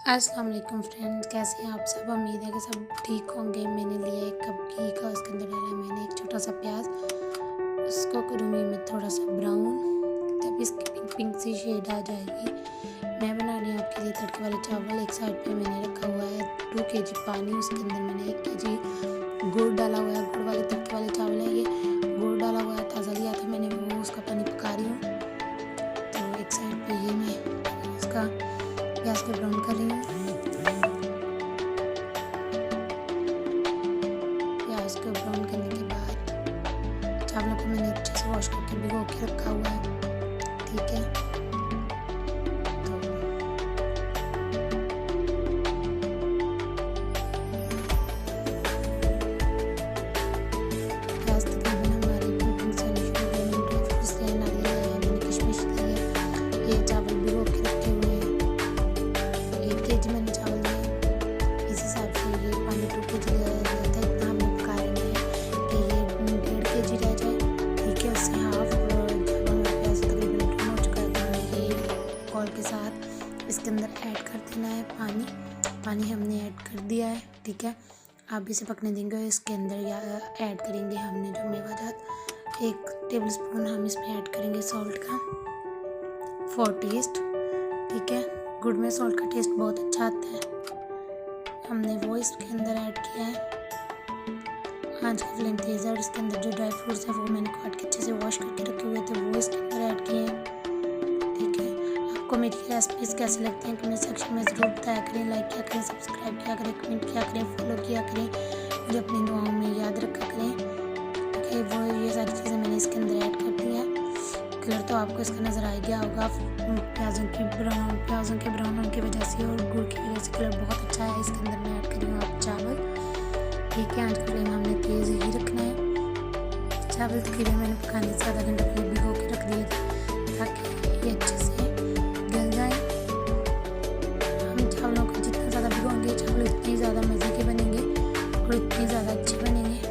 अस्सलाम वालेकुम फ्रेंड्स, कैसे हैं आप सब। उम्मीद है कि सब ठीक होंगे। मैंने लिया एक कप घी का, उसके अंदर डाला मैंने एक छोटा सा प्याज, उसको करूँगी मैं थोड़ा सा ब्राउन, तब इसकी पिंक पिंक सी शेड आ जाएगी। मैं बना रही हूँ आपके लिए तड़के वाले चावल। एक साइड पे मैंने रखा हुआ है 2 kg पानी, उसके अंदर मैंने 1 kg गुड़ डाला हुआ है। गुड़ वाले तड़के वाले चावल है ये, गुड़ डाला हुआ है, ताज़ा लिया था मैंने, वो उसका पानी पका रही हूँ। तो एक साइड पे ये मैं उसका गैस पे ब्राउन कर रही हूँ। प्याज को ब्राउन करने के बाद चावलों को मैंने अच्छे से वॉश करके भिगो के रखा हुआ है, ठीक है। प्याज तकरीबन हमारी कुकिंग से शुरू हो गई। ड्राई फ्रूट्स लिए, नारियल लिया, मैंने किशमिश लिए, ये चावल भिगो के रखे हुए हैं। 1 kg मैंने चावल लिए, इस हिसाब से ये पानी 2 kg लिया था। इतना हमने पका लेना है कि ये 1.5 kg रह जाए, ठीक है। उससे हाफ जब हमारा प्याज तकरीबन टर्न हो चुका है तो हमें ये कॉल के साथ इसके अंदर ऐड कर देना है पानी। पानी हमने ऐड कर दिया है, ठीक है। आप इसे पकने देंगे। इसके अंदर या ऐड करेंगे हमने जो मेवाजात, 1 टेबलस्पून हम इसमें ऐड करेंगे सॉल्ट का फॉर टेस्ट, ठीक है। गुड़ में सॉल्ट का टेस्ट बहुत अच्छा आता है, हमने वो इसके अंदर ऐड किया है। आंच का फ्लेम तेज़ है और इसके अंदर जो ड्राई फ्रूट्स हैं वो मैंने काट के अच्छे से वॉश करके रखे हुए थे, वो इसके अंदर ऐड किए हैं, ठीक है। आपको मेरी रेसिपीज़ कैसे लगते हैं कमेंट सेक्शन में ज़रूर बताया करें। लाइक किया करें, सब्सक्राइब किया करें, कमेंट किया करें, फॉलो किया करें, मुझे अपनी दुआओं में याद रखा करें, ठीक है। वो ये सारी चीज़ें मैंने इसके अंदर ऐड कर दी है। कलर तो आपको इसका नज़र आ गया होगा, प्याज़ों के ब्राउन होने की वजह से और गुड़ की वजह से कलर बहुत अच्छा है। इसके अंदर मैं ऐड करी हूँ आप चावल, ठीक है। आंच का फ्लेम हमने तेज़ ही रखना है। चावल तकरीबन मैंने पकाने से आधा घंटा पहले भिगो के रख दिए थे ताकि ये अच्छे से गल जाए। हम चावलों को जितना ज़्यादा भिगोएंगे चावल उतने ही ज़्यादा मज़े के बनेंगे और उतने ज़्यादा अच्छे बनेंगे।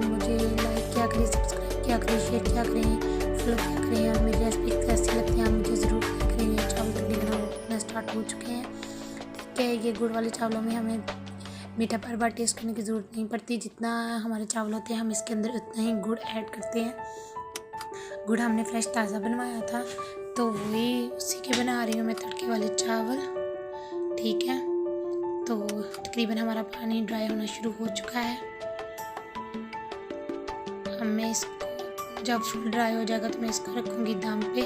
मुझे लाइक किया करें, सब्सक्राइब किया करें, शेयर किया करें, फॉलो किया करें और मेरी रेसिपी कैसी लगती है आप मुझे ज़रूर करें। ये चावल तकरीबन बनना स्टार्ट हो चुके हैं, ठीक है। ये गुड़ वाले चावलों में हमें मीठा बार बार टेस्ट करने की ज़रूरत नहीं पड़ती। जितना हमारे चावल होते हैं हम इसके अंदर उतना ही गुड़ ऐड करते हैं। गुड़ हमने फ्रेश ताज़ा बनवाया था तो वही उसी के बना रही हूँ मैं तड़के वाले चावल, ठीक है। तो तकरीबन हमारा पानी ड्राई होना शुरू हो चुका है। मैं इसको जब फुल ड्राई हो जाएगा तो मैं इसको रखूँगी दम पे।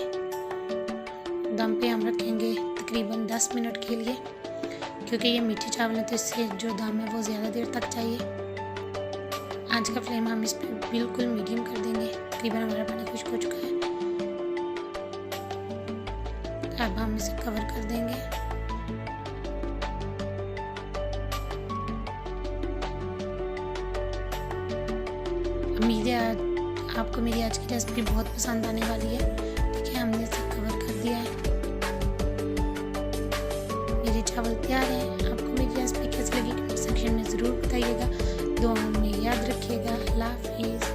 दम पे हम रखेंगे तकरीबन 10 मिनट के लिए, क्योंकि ये मीठे चावल हैं तो इससे जो दम है वो ज़्यादा देर तक चाहिए। आंच का फ्लेम हम इस पर बिल्कुल मीडियम कर देंगे। तकरीबन हमारा पानी खुश्क हो चुका है, अब हम इसे कवर कर देंगे। उम्मीद है आपको मेरी आज की रेसिपी बहुत पसंद आने वाली है, ठीक है। हमने इसे कवर कर दिया है। मेरे चावल तैयार हैं। आपको मेरी रेसिपी कैसी लगी कमेंट सेक्शन में ज़रूर बताइएगा। दुआओं में याद रखिएगा। अल्लाह हाफिज़।